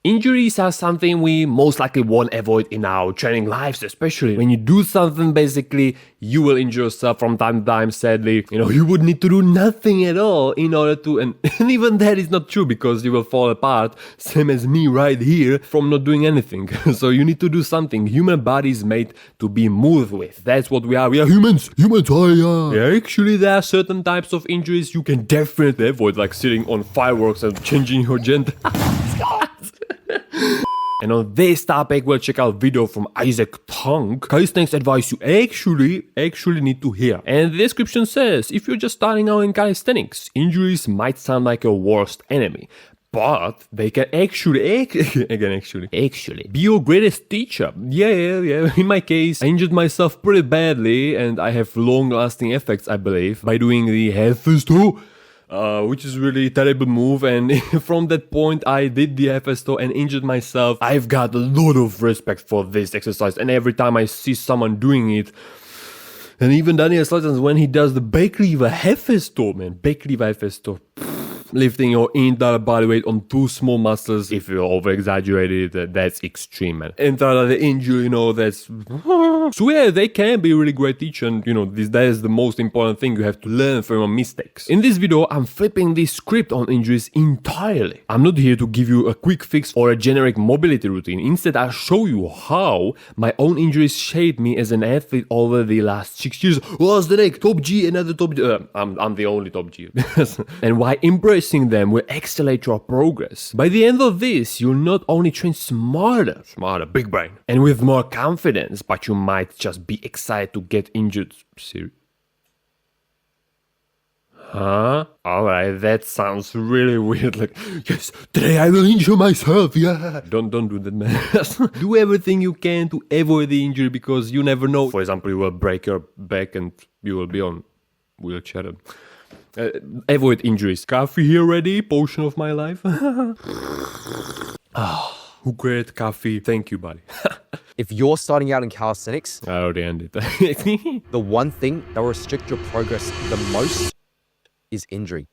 Injuries are something we most likely won't avoid in our training lives, especially when you do something basically you will injure yourself from time to time, sadly. You would need to do nothing at all in order to, and even that is not true because you will fall apart, same as me right here, from not doing anything. So you need to do something. Human body is made to be moved with. That's what we are. We are humans. Yeah, actually there are certain types of injuries you can definitely avoid, like sitting on fireworks and changing your gender. And on this topic, we'll check out video from Isaac Tong. Calisthenics advice you actually need to hear. And the description says, if you're just starting out in calisthenics, injuries might sound like your worst enemy. But they can actually be your greatest teacher. Yeah. In my case, I injured myself pretty badly and I have long-lasting effects, I believe, by doing the Hefesto, which is really a terrible move, and from that point I did the Hefesto and injured myself. I've got a lot of respect for this exercise, and every time I see someone doing it, and even Daniel Slatens when he does the back lever Hefesto, man, lifting your entire body weight on two small muscles. If you over-exaggerate it, that's extreme, man. Entire the injury, that's... So yeah, they can be a really great teacher, and that is the most important thing. You have to learn from your mistakes. In this video, I'm flipping this script on injuries entirely. I'm not here to give you a quick fix or a generic mobility routine. Instead, I'll show you how my own injuries shaped me as an athlete over the last 6 years. What's the next? Top G, another top G. I'm the only top G. And why embracing them will accelerate your progress. By the end of this, you'll not only train smarter, big brain, and with more confidence, but you might just be excited to get injured. Serious? Huh? Alright, that sounds really weird. Like, yes, today I will injure myself, yeah. Don't do that, man. Do everything you can to avoid the injury because you never know. For example, you will break your back and you will be on wheelchair. Avoid injuries. Coffee here ready? Potion of my life. Who created coffee? Thank you, buddy. If you're starting out in calisthenics, I already ended. the one thing that will restrict your progress the most is injury.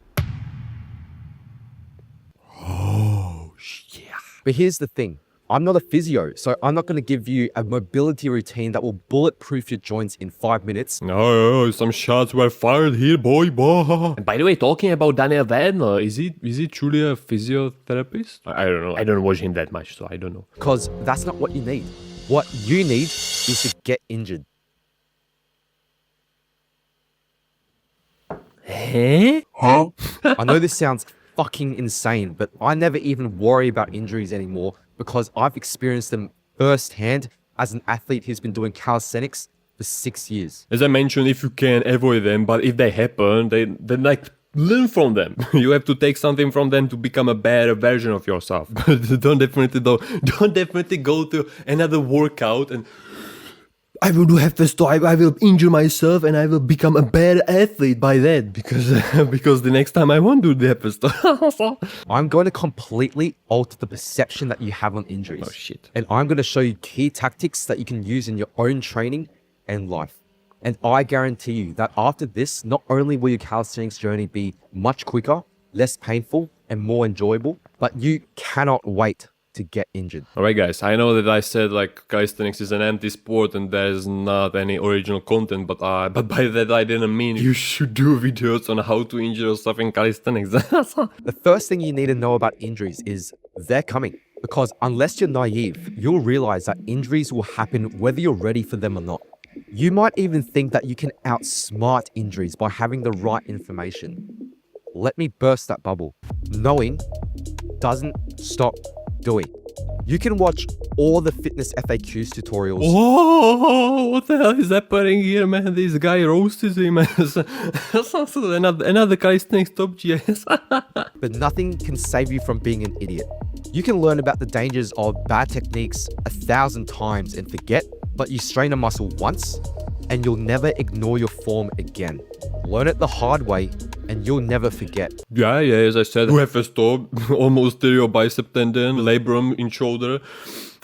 Oh, yeah. But here's the thing. I'm not a physio, so I'm not going to give you a mobility routine that will bulletproof your joints in 5 minutes. No, some shots were fired here, boy. And by the way, talking about Daniel Wagner, is he truly a physiotherapist? I don't know. I don't watch him that much, so I don't know. Because that's not what you need. What you need is to get injured. Huh? I know this sounds fucking insane, but I never even worry about injuries anymore because I've experienced them firsthand as an athlete who's been doing calisthenics for 6 years. As I mentioned, if you can avoid them, but if they happen, then learn from them. You have to take something from them to become a better version of yourself. But don't definitely go to another workout and I will do Hefesto, I will injure myself and I will become a better athlete by that because the next time I won't do the Hefesto. I'm going to completely alter the perception that you have on injuries. Oh shit. And I'm going to show you key tactics that you can use in your own training and life. And I guarantee you that after this, not only will your calisthenics journey be much quicker, less painful, and more enjoyable, but you cannot wait to get injured. Alright guys, I know that I said like calisthenics is an empty sport and there's not any original content, but by that I didn't mean you should do videos on how to injure yourself in calisthenics. The first thing you need to know about injuries is they're coming. Because unless you're naive, you'll realize that injuries will happen whether you're ready for them or not. You might even think that you can outsmart injuries by having the right information. Let me burst that bubble. Knowing doesn't stop doing. You can watch all the fitness FAQs tutorials. Oh, what the hell is happening here, man? This guy roasted him as another calisthenics top GS. But nothing can save you from being an idiot. You can learn about the dangers of bad techniques 1,000 times and forget, but you strain a muscle once and you'll never ignore your form again. Learn it the hard way and you'll never forget. Yeah, as I said, Hefesto, almost stereo bicep tendon, labrum in shoulder.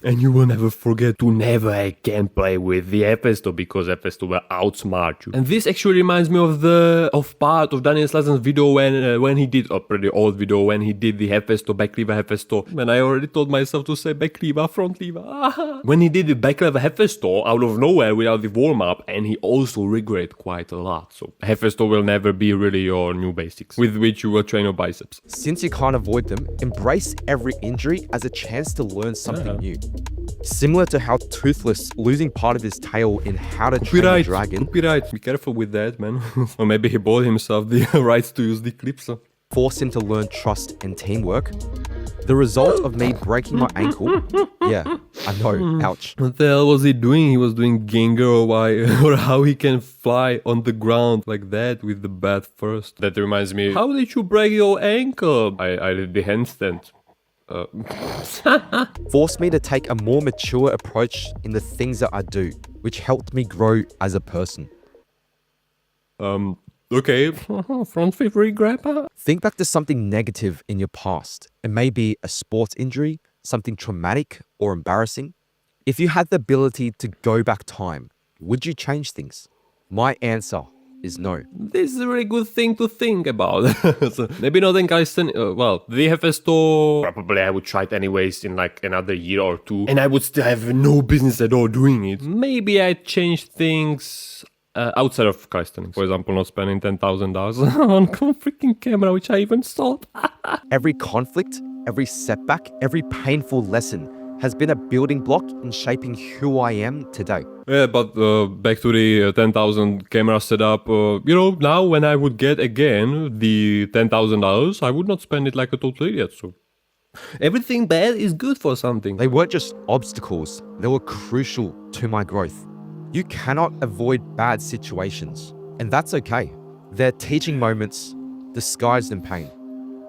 And you will never forget to never again play with the Hephaestus because Hephaestus will outsmart you. And this actually reminds me of part of Daniel Slazen's video when he did a pretty old video when he did the Hephaestus, back lever Hephaestus. And I already told myself to say back lever, front lever. When he did the back lever Hephaestus out of nowhere without the warm up, and he also regret quite a lot. So Hephaestus will never be really your new basics with which you will train your biceps. Since you can't avoid them, embrace every injury as a chance to learn something new. Similar to how Toothless losing part of his tail in How to Train a Dragon. Copyright. Be careful with that, man. Or maybe he bought himself the rights to use the clips. Forced him to learn trust and teamwork. The result of me breaking my ankle. Yeah, I know. Ouch. What the hell was he doing? He was doing Gengar or why? Or how he can fly on the ground like that with the bat first. That reminds me. How did you break your ankle? I did the handstand. Forced me to take a more mature approach in the things that I do, which helped me grow as a person. Okay, front flip grandpa. Think back to something negative in your past. It may be a sports injury, something traumatic or embarrassing. If you had the ability to go back time, would you change things? My answer is no. This is a really good thing to think about. So maybe not in Calisthenics. Well, the Hephaestus, probably I would try it anyways in like another year or two. And I would still have no business at all doing it. Maybe I'd change things outside of calisthenics. For example, not spending $10,000 on a freaking camera, which I even sold. Every conflict, every setback, every painful lesson has been a building block in shaping who I am today. Yeah, but back to the 10,000 camera setup, now when I would get again the $10,000, I would not spend it like a total idiot, so... Everything bad is good for something. They weren't just obstacles, they were crucial to my growth. You cannot avoid bad situations, and that's okay. They're teaching moments disguised in pain.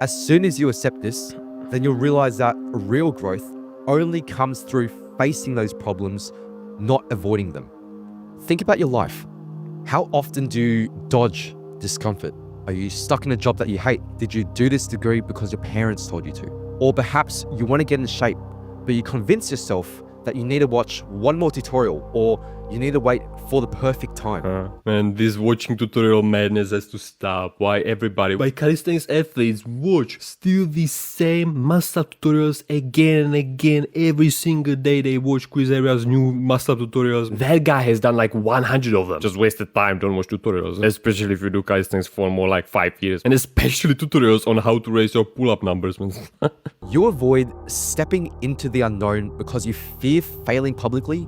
As soon as you accept this, then you'll realize that real growth only comes through facing those problems, not avoiding them. Think about your life. How often do you dodge discomfort? Are you stuck in a job that you hate? Did you do this degree because your parents told you to? Or perhaps you want to get in shape, but you convince yourself that you need to watch one more tutorial or you need to wait for the perfect time. Man, this watching tutorial madness has to stop. Why calisthenics athletes watch still the same muscle tutorials again and again. Every single day they watch Chris Aria's new muscle tutorials. That guy has done like 100 of them. Just wasted time, don't watch tutorials. Especially if you do calisthenics for more like 5 years. And especially tutorials on how to raise your pull-up numbers, man. You avoid stepping into the unknown because you fear failing publicly,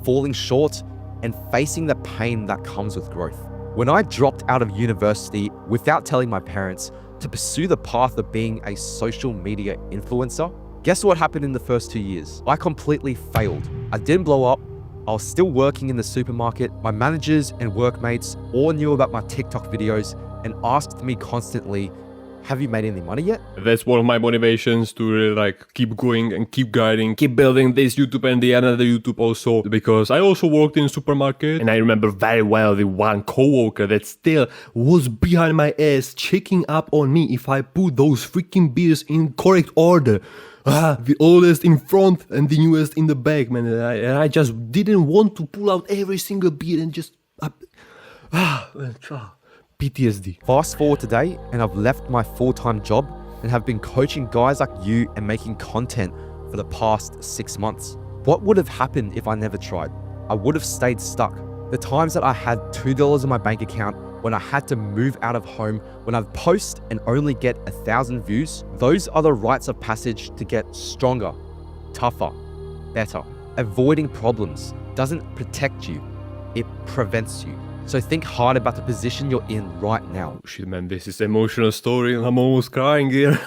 falling short, and facing the pain that comes with growth. When I dropped out of university without telling my parents to pursue the path of being a social media influencer, guess what happened in the first 2 years? I completely failed. I didn't blow up. I was still working in the supermarket. My managers and workmates all knew about my TikTok videos and asked me constantly, have you made any money yet? That's one of my motivations to really like keep going and keep guiding, keep building this YouTube and the another YouTube also, because I also worked in a supermarket and I remember very well the one coworker that still was behind my ass checking up on me if I put those freaking beers in correct order. The oldest in front and the newest in the back, man. And I just didn't want to pull out every single beer and just... PTSD. Fast forward today, and I've left my full-time job and have been coaching guys like you and making content for the past 6 months. What would have happened if I never tried? I would have stayed stuck. The times that I had $2 in my bank account, when I had to move out of home, when I'd post and only get 1,000 views, those are the rites of passage to get stronger, tougher, better. Avoiding problems doesn't protect you, it prevents you. So think hard about the position you're in right now. Shit, man, this is an emotional story and I'm almost crying here.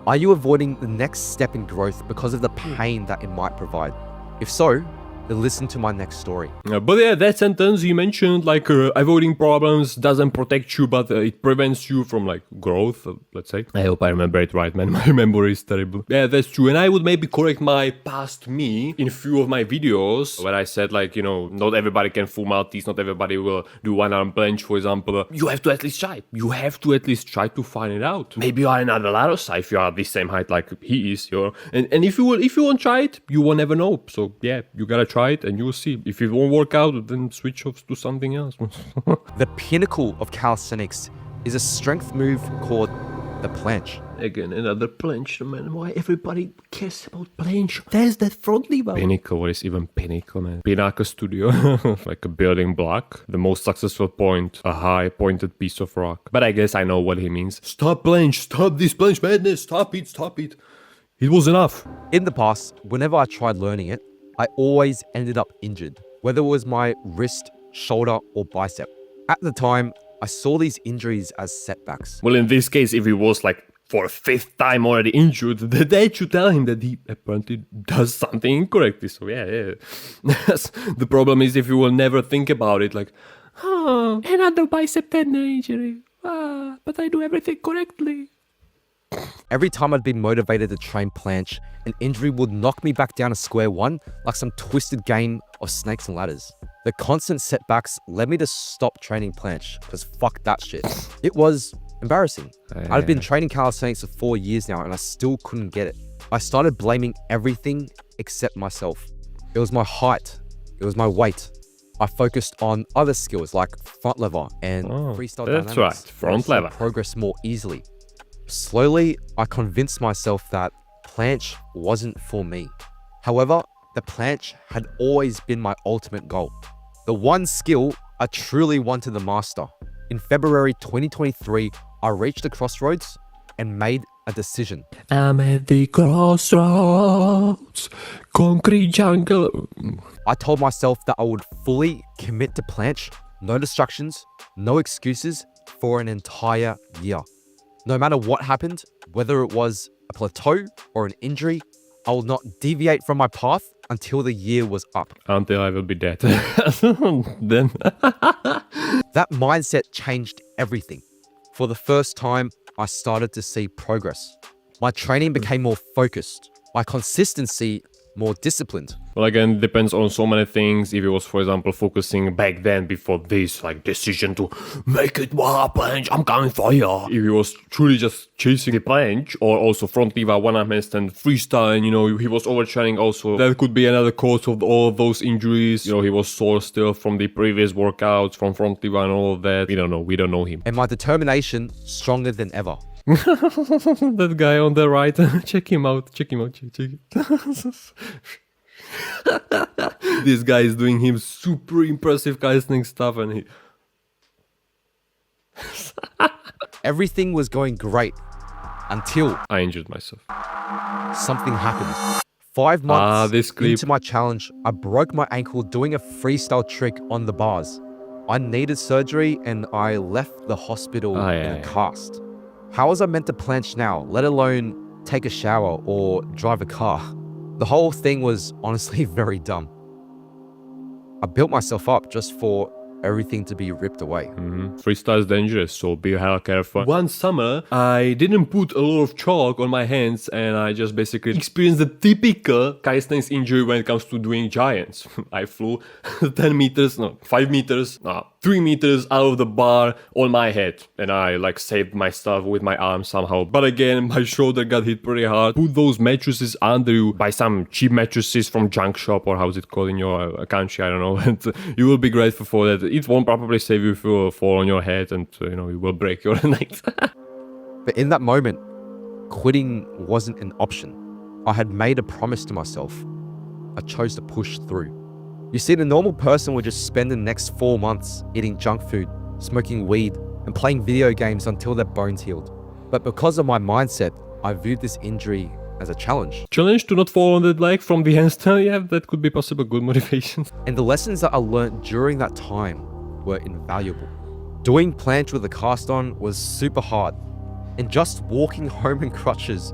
Are you avoiding the next step in growth because of the pain that it might provide? If so, then listen to my next story. But yeah, that sentence you mentioned, like avoiding problems doesn't protect you, but it prevents you from like growth, let's say. I hope I remember it right, man. My memory is terrible. Yeah, that's true. And I would maybe correct my past me in a few of my videos where I said like, you know, not everybody can full Maltese, not everybody will do one arm planche, for example. You have to at least try. You have to at least try to find it out. Maybe you are another Larosa if you are the same height like he is, you know. And if you won't try it, you will never know. So yeah, you gotta try it and you will see. If it won't work out, then switch off to something else. The pinnacle of calisthenics is a strength move called the planche. Again, another planche, man. Why everybody cares about planche? There's that front lever. Pinnacle, what is even pinnacle, man? Pinnacle studio. Like a building block. The most successful point, a high pointed piece of rock. But I guess I know what he means. Stop planche, stop this planche madness, stop it, stop it. It was enough. In the past, whenever I tried learning it, I always ended up injured, whether it was my wrist, shoulder, or bicep. At the time, I saw these injuries as setbacks. Well, in this case, if he was like for a fifth time already injured, the dad should tell him that he apparently does something incorrectly. So yeah. The problem is if you will never think about it, like, oh, another bicep tendon injury. But I do everything correctly. Every time I'd been motivated to train planche, an injury would knock me back down to square one like some twisted game of snakes and ladders. The constant setbacks led me to stop training planche because fuck that shit. It was embarrassing. I'd been training calisthenics for 4 years now and I still couldn't get it. I started blaming everything except myself. It was my height. It was my weight. I focused on other skills like front lever and freestyle dynamics. That's right, front lever. Progress more easily. Slowly, I convinced myself that planche wasn't for me. However, the planche had always been my ultimate goal. The one skill I truly wanted to master. In February 2023, I reached a crossroads and made a decision. I'm at the crossroads, concrete jungle. I told myself that I would fully commit to planche, no distractions, no excuses, for an entire year. No matter what happened, whether it was a plateau or an injury, I will not deviate from my path until the year was up. Until I will be dead. Then. That mindset changed everything. For the first time, I started to see progress. My training became more focused. My consistency more disciplined. Well, again, it depends on so many things. If it was, for example, focusing back then before this, like, decision to make it wow, planche, I'm coming for you. If he was truly just chasing the planche, or also front lever, one arm handstand, freestyle, and, you know, he was overtraining also. That could be another cause of all of those injuries. You know, he was sore still from the previous workouts, from front lever and all of that. We don't know. We don't know him. And my determination stronger than ever. That guy on the right, check him out. Check it. This guy is doing him super impressive calisthenics stuff and he... Everything was going great until I injured myself. Something happened. 5 months into my challenge, I broke my ankle doing a freestyle trick on the bars. I needed surgery and I left the hospital in a cast. How was I meant to planche now, let alone take a shower or drive a car? The whole thing was honestly very dumb. I built myself up just for everything to be ripped away. Freestyle is dangerous, so be hell careful. One summer, I didn't put a lot of chalk on my hands and I just basically experienced the typical calisthenics injury when it comes to doing giants. I flew 5 meters, 3 meters out of the bar on my head and I like saved myself with my arm somehow. But again, my shoulder got hit pretty hard. Put those mattresses under you, buy some cheap mattresses from junk shop or how's it called in your country, I don't know. And you will be grateful for that. It won't probably save you if you fall on your head and, you know, you will break your neck. But in that moment, quitting wasn't an option. I had made a promise to myself. I chose to push through. You see, the normal person would just spend the next 4 months eating junk food, smoking weed, and playing video games until their bones healed. But because of my mindset, I viewed this injury as a challenge. Challenge to not fall on the leg from the handstand, yeah, that could be possible, good motivation. And the lessons that I learned during that time were invaluable. Doing planche with a cast on was super hard, and just walking home in crutches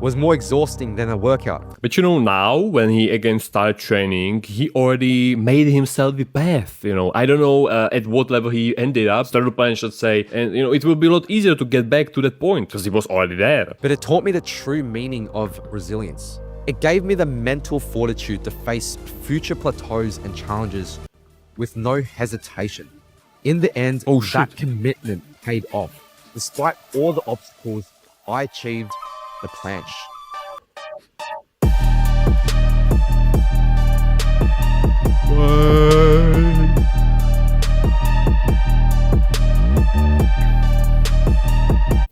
was more exhausting than a workout. But now when he again started training, he already made himself the path. I don't know at what level he ended up, started planche, let's say, and it will be a lot easier to get back to that point because he was already there. But it taught me the true meaning of resilience. It gave me the mental fortitude to face future plateaus and challenges with no hesitation. In the end, that commitment paid off. Despite all the obstacles, I achieved the planche.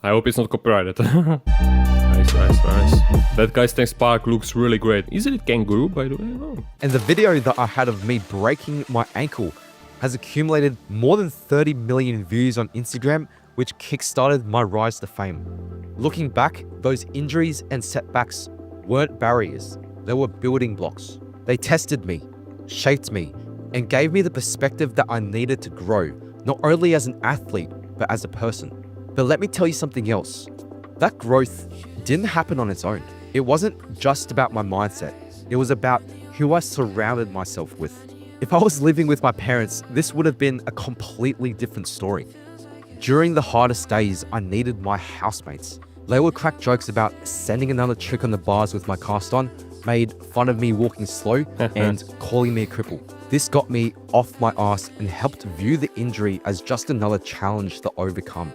I hope it's not copyrighted. Nice. That Calisthenics park looks really great. Isn't it kangaroo, by the way? Oh. And the video that I had of me breaking my ankle has accumulated more than 30 million views on Instagram, which kickstarted my rise to fame. Looking back, those injuries and setbacks weren't barriers, they were building blocks. They tested me, shaped me, and gave me the perspective that I needed to grow, not only as an athlete, but as a person. But let me tell you something else. That growth didn't happen on its own. It wasn't just about my mindset. It was about who I surrounded myself with. If I was living with my parents, this would have been a completely different story. During the hardest days, I needed my housemates. They would crack jokes about sending another trick on the bars with my cast on, made fun of me walking slow, and calling me a cripple. This got me off my ass and helped view the injury as just another challenge to overcome.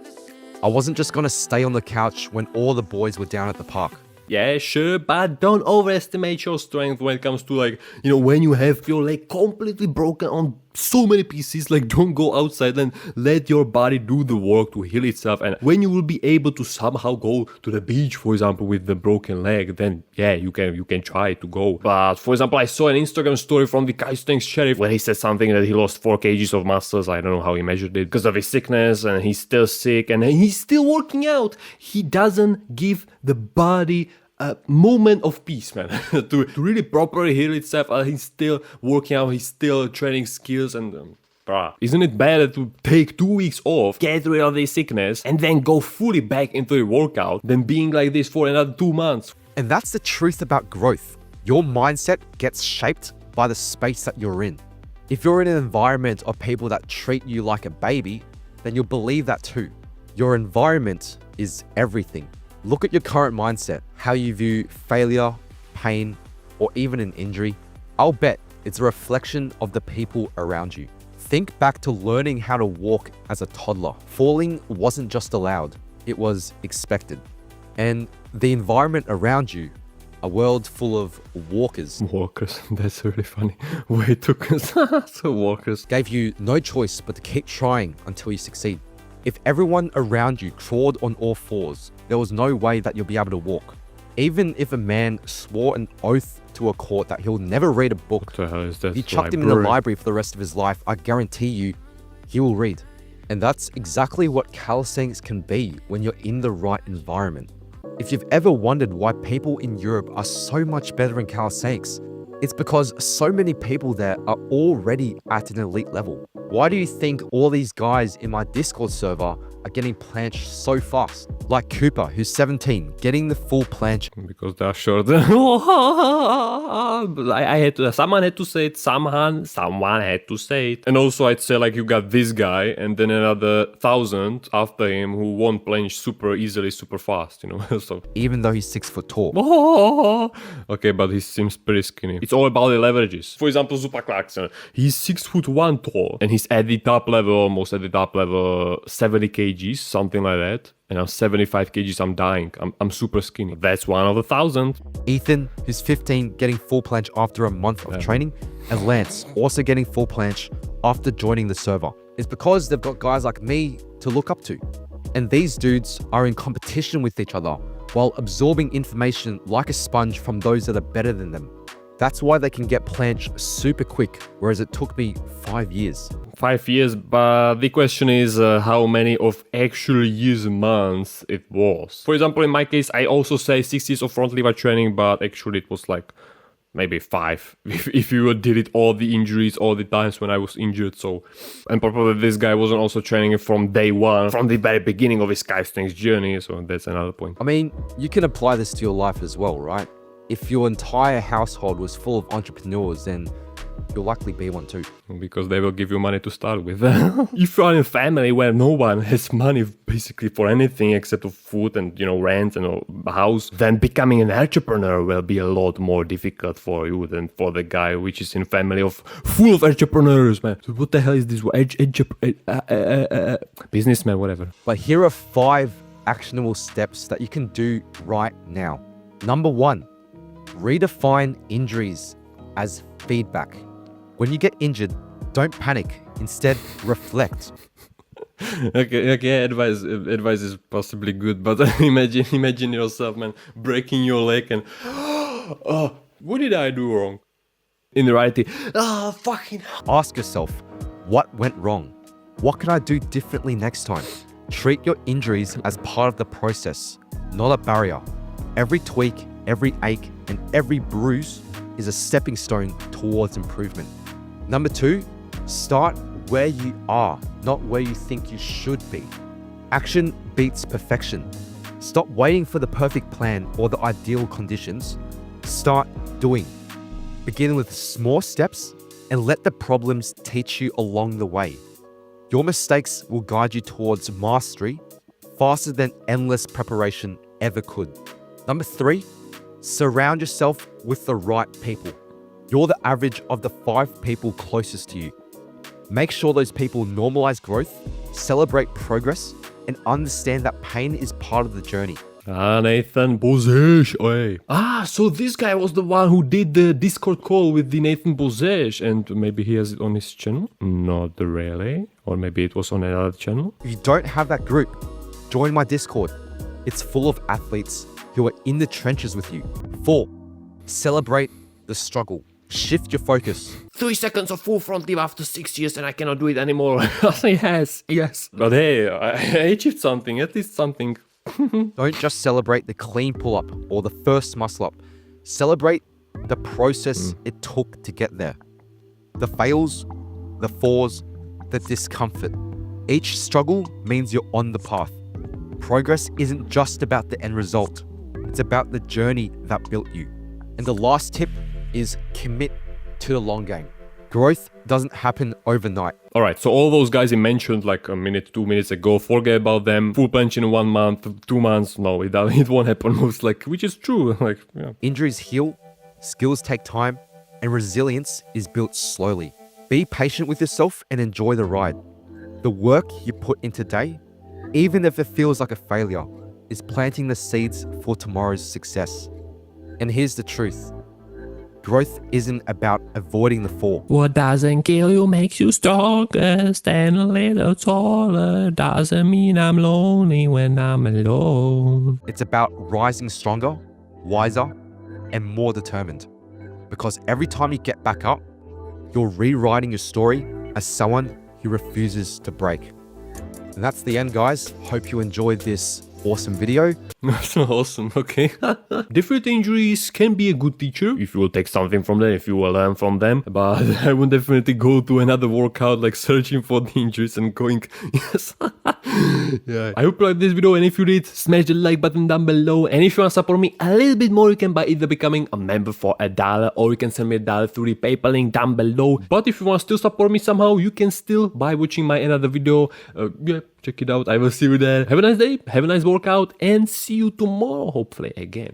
I wasn't just gonna stay on the couch when all the boys were down at the park. Yeah, sure, but don't overestimate your strength when it comes to when you have your leg completely broken on so many pieces. Don't go outside and let your body do the work to heal itself. And when you will be able to somehow go to the beach, for example, with the broken leg, then yeah, you can try to go. But for example, I saw an Instagram story from the Calisthenics sheriff where he said something that he lost 4 kgs of muscles. I don't know how he measured it because of his sickness, and he's still sick and he's still working out. He doesn't give the body a moment of peace, man. to really properly heal itself. He's still working out, he's still training skills, and isn't it better to take 2 weeks off, get rid of the sickness, and then go fully back into the workout than being like this for another 2 months? And that's the truth about growth. Your mindset gets shaped by the space that you're in. If you're in an environment of people that treat you like a baby, then you'll believe that too. Your environment is everything. Look at your current mindset, how you view failure, pain, or even an injury. I'll bet it's a reflection of the people around you. Think back to learning how to walk as a toddler. Falling wasn't just allowed, it was expected. And the environment around you, a world full of walkers. Walkers, that's really funny. Way too so walkers. Gave you no choice but to keep trying until you succeed. If everyone around you crawled on all fours, there was no way that you'll be able to walk. Even if a man swore an oath to a court that he'll never read a book, what the hell is that? you chucked him in the library for the rest of his life, I guarantee you, he will read. And that's exactly what calisthenics can be when you're in the right environment. If you've ever wondered why people in Europe are so much better in calisthenics, it's because so many people there are already at an elite level. Why do you think all these guys in my Discord server are getting planche so fast? Like Cooper, who's 17, getting the full planche. Because they are short. I had to, someone had to say it, someone had to say it. And also I'd say you got this guy and then another 1,000 after him who won planche super easily, super fast, so. Even though he's 6 foot tall. Okay, but he seems pretty skinny. It's all about the leverages. For example, Zupa Clarkson, he's 6'1" tall and he's at the top level, almost at the top level, 70 kgs, something like that. And I'm 75 kgs, I'm dying. I'm super skinny. That's one of the 1,000. Ethan, who's 15, getting full planche after a month of training. And Lance, also getting full planche after joining the server. It's because they've got guys like me to look up to. And these dudes are in competition with each other while absorbing information like a sponge from those that are better than them. That's why they can get planche super quick, whereas it took me 5 years. 5 years, but the question is how many of actual years, months it was. For example, in my case, I also say 6 years of front lever training, but actually it was maybe 5 if you did it all the injuries all the times when I was injured. So, and probably this guy wasn't also training from day one, from the very beginning of his calisthenics journey. So that's another point. I mean, you can apply this to your life as well, right? If your entire household was full of entrepreneurs, then you'll likely be one too. Because they will give you money to start with. If you're in a family where no one has money basically for anything except of food and, you know, rent and a house, then becoming an entrepreneur will be a lot more difficult for you than for the guy which is in a family of full of entrepreneurs, man. So what the hell is this? Businessman, whatever. But here are 5 actionable steps that you can do right now. Number 1, redefine injuries as feedback. When you get injured, don't panic. Instead, reflect. Okay, advice is possibly good, but imagine yourself, man, breaking your leg and oh, what did I do wrong? In reality, fucking Ask yourself, what went wrong? What can I do differently next time? Treat your injuries as part of the process, not a barrier. Every tweak, every ache, and every bruise is a stepping stone towards improvement. Number 2, start where you are, not where you think you should be. Action beats perfection. Stop waiting for the perfect plan or the ideal conditions. Start doing. Begin with small steps and let the problems teach you along the way. Your mistakes will guide you towards mastery faster than endless preparation ever could. Number 3, surround yourself with the right people. You're the average of the 5 people closest to you. Make sure those people normalize growth, celebrate progress, and understand that pain is part of the journey. Nathan Bozesh, oi. So this guy was the one who did the Discord call with the Nathan Bozesh, and maybe he has it on his channel? Not really. Or maybe it was on another channel? If you don't have that group, join my Discord. It's full of athletes who are in the trenches with you. 4, celebrate the struggle. Shift your focus. 3 seconds of full front leap after 6 years and I cannot do it anymore. yes. But hey, I achieved something, at least something. Don't just celebrate the clean pull-up or the first muscle-up. Celebrate the process it took to get there. The fails, the falls, the discomfort. Each struggle means you're on the path. Progress isn't just about the end result. It's about the journey that built you. And the last tip is commit to the long game. Growth doesn't happen overnight. Alright, so all those guys you mentioned like a minute, 2 minutes ago, forget about them. Full planche in 1 month, 2 months, no, it won't happen most like, which is true. Like, yeah. Injuries heal, skills take time, and resilience is built slowly. Be patient with yourself and enjoy the ride. The work you put in today, even if it feels like a failure, is planting the seeds for tomorrow's success. And here's the truth. Growth isn't about avoiding the fall. What doesn't kill you makes you stronger. Stand a little taller. Doesn't mean I'm lonely when I'm alone. It's about rising stronger, wiser, and more determined. Because every time you get back up, you're rewriting your story as someone who refuses to break. And that's the end, guys. Hope you enjoyed this awesome video. That's awesome, okay. Different injuries can be a good teacher if you will take something from them, if you will learn from them. But I would definitely go to another workout like searching for the injuries and going, yes. Yeah. I hope you liked this video, and if you did, smash the like button down below. And if you want to support me a little bit more, you can by either becoming a member for $1 or you can send me $1 through the PayPal link down below. But if you want to still support me somehow, you can still by watching my another video. Yeah, check it out. I will see you there. Have a nice day, have a nice workout, and see you tomorrow, hopefully, again.